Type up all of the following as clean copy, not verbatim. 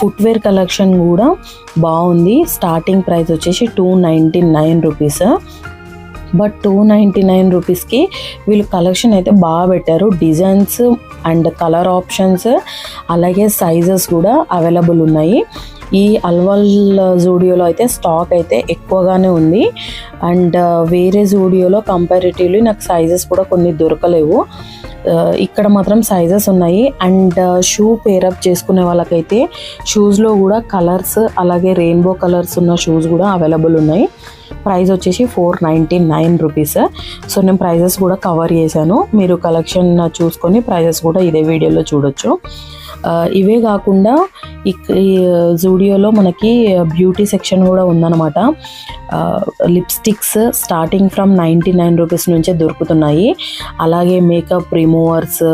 Footwear collection కూడా బాగుంది. Starting price వచ్చేసి 299 రూపీస్. బట్ 299 రూపీస్కి వీళ్ళు కలెక్షన్ అయితే బాగా పెట్టారు. డిజైన్స్ అండ్ కలర్ ఆప్షన్స్ అలాగే సైజెస్ కూడా అవైలబుల్ ఉన్నాయి. ఈ అల్వాల్ జూడియోలో అయితే స్టాక్ అయితే ఎక్కువగానే ఉంది. అండ్ వేరే జూడియోలో కంపారిటివ్లీ నాకు సైజెస్ కూడా కొన్ని దొరకలేవు. ఇక్కడ మాత్రం సైజెస్ ఉన్నాయి. అండ్ షూ పేరప్ చేసుకునే వాళ్ళకైతే షూస్లో కూడా కలర్స్ అలాగే రెయిన్బో కలర్స్ ఉన్న షూస్ కూడా అవైలబుల్ ఉన్నాయి. ప్రైస్ వచ్చేసి 499 రూపీస్. సో నేను ప్రైజెస్ కూడా కవర్ చేశాను. మీరు కలెక్షన్ చూసుకొని ప్రైజెస్ కూడా ఇదే వీడియోలో చూడొచ్చు. ఇవే కాకుండా ఈ జూడియోలో మనకి బ్యూటీ సెక్షన్ కూడా ఉందన్నమాట. లిప్స్టిక్స్ స్టార్టింగ్ ఫ్రమ్ 99 రూపీస్ నుంచే దొరుకుతున్నాయి. అలాగే మేకప్ రిమూవర్స్,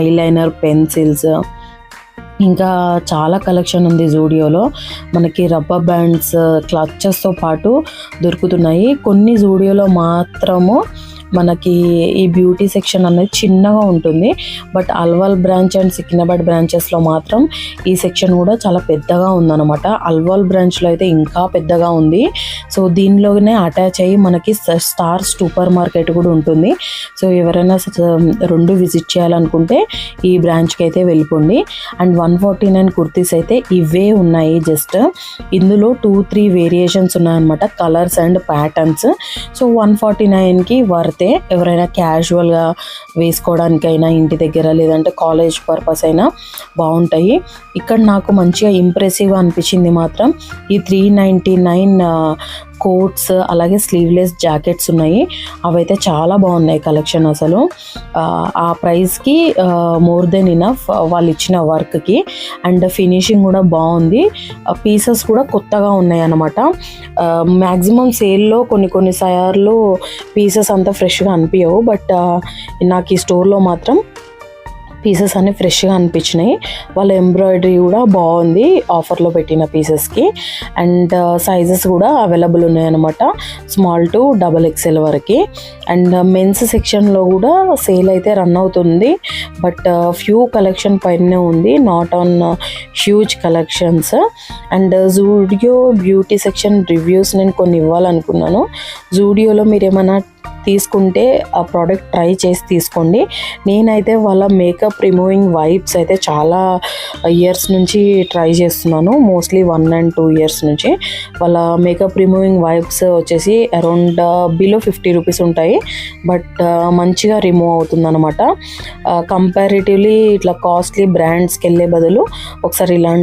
ఐలైనర్, పెన్సిల్స్, ఇంకా చాలా కలెక్షన్ ఉంది జూడియోలో. మనకి రబ్బర్ బ్యాండ్స్, క్లచెస్తో పాటు దొరుకుతున్నాయి. కొన్ని జూడియోలో మాత్రము మనకి ఈ బ్యూటీ సెక్షన్ అనేది చిన్నగా ఉంటుంది. But Alwal branch and Secunderabad బ్రాంచెస్లో మాత్రం ఈ సెక్షన్ కూడా చాలా పెద్దగా ఉందన్నమాట. అల్వాల్ బ్రాంచ్లో అయితే ఇంకా పెద్దగా ఉంది. సో దీనిలోనే అటాచ్ అయ్యి మనకి స్టార్ సూపర్ మార్కెట్ కూడా ఉంటుంది. సో ఎవరైనా రెండు విజిట్ చేయాలనుకుంటే ఈ బ్రాంచ్కి అయితే వెళ్ళిపోండి. అండ్ 149 కుర్తీస్ అయితే ఇవే ఉన్నాయి. జస్ట్ ఇందులో 2-3 వేరియేషన్స్ ఉన్నాయన్నమాట, కలర్స్ అండ్ ప్యాటర్న్స్. సో 149కి వర్తే. ఎవరైనా క్యాజువల్గా వేసుకోవడానికైనా, ఇంటి దగ్గర లేదంటే కాలేజ్ పర్పస్ అయినా బాగుంటాయి. ఇక్కడ నాకు మంచిగా ఇంప్రెసివ్గా అనిపించింది మాత్రం ఈ 399 కోట్స్ అలాగే స్లీవ్లెస్ జాకెట్స్ ఉన్నాయి. అవైతే చాలా బాగున్నాయి కలెక్షన్. అసలు ఆ ప్రైస్కి మోర్ దెన్ ఇనఫ్ వాళ్ళు ఇచ్చిన వర్క్కి. అండ్ ఫినిషింగ్ కూడా బాగుంది. పీసెస్ కూడా కొత్తగా ఉన్నాయి అన్నమాట. మ్యాక్సిమం సేల్లో కొన్ని సార్లు పీసెస్ అంతా ఫ్రెష్గా అనిపించవు. బట్ నాకు ఈ స్టోర్లో మాత్రం పీసెస్ అన్నీ ఫ్రెష్గా అనిపించినాయి. వాళ్ళ ఎంబ్రాయిడరీ కూడా బాగుంది ఆఫర్లో పెట్టిన పీసెస్కి. అండ్ సైజెస్ కూడా అవైలబుల్ ఉన్నాయన్నమాట, స్మాల్ టు XXL వరకు. అండ్ మెన్స్ సెక్షన్లో కూడా సేల్ అయితే రన్ అవుతుంది. బట్ ఫ్యూ కలెక్షన్ పైనే ఉంది, not on huge collections. And Zudio beauty section reviews నేను కొన్ని ఇవ్వాలనుకున్నాను. జూడియోలో మీరు ఏమైనా తీసుకుంటే ఆ ప్రోడక్ట్ ట్రై చేసి తీసుకోండి. నేనైతే వాళ్ళ మేకప్ రిమూవింగ్ వైప్స్ అయితే చాలా ఇయర్స్ నుంచి ట్రై చేస్తున్నాను, మోస్ట్లీ 1 and 2 years నుంచి. వాళ్ళ మేకప్ రిమూవింగ్ వైప్స్ వచ్చేసి అరౌండ్ బిలో 50 రూపీస్ ఉంటాయి. బట్ మంచిగా రిమూవ్ అవుతుంది అనమాట. కంపారిటివ్లీ ఇట్లా కాస్ట్లీ బ్రాండ్స్కి వెళ్ళే బదులు ఒకసారి ఇలాంటి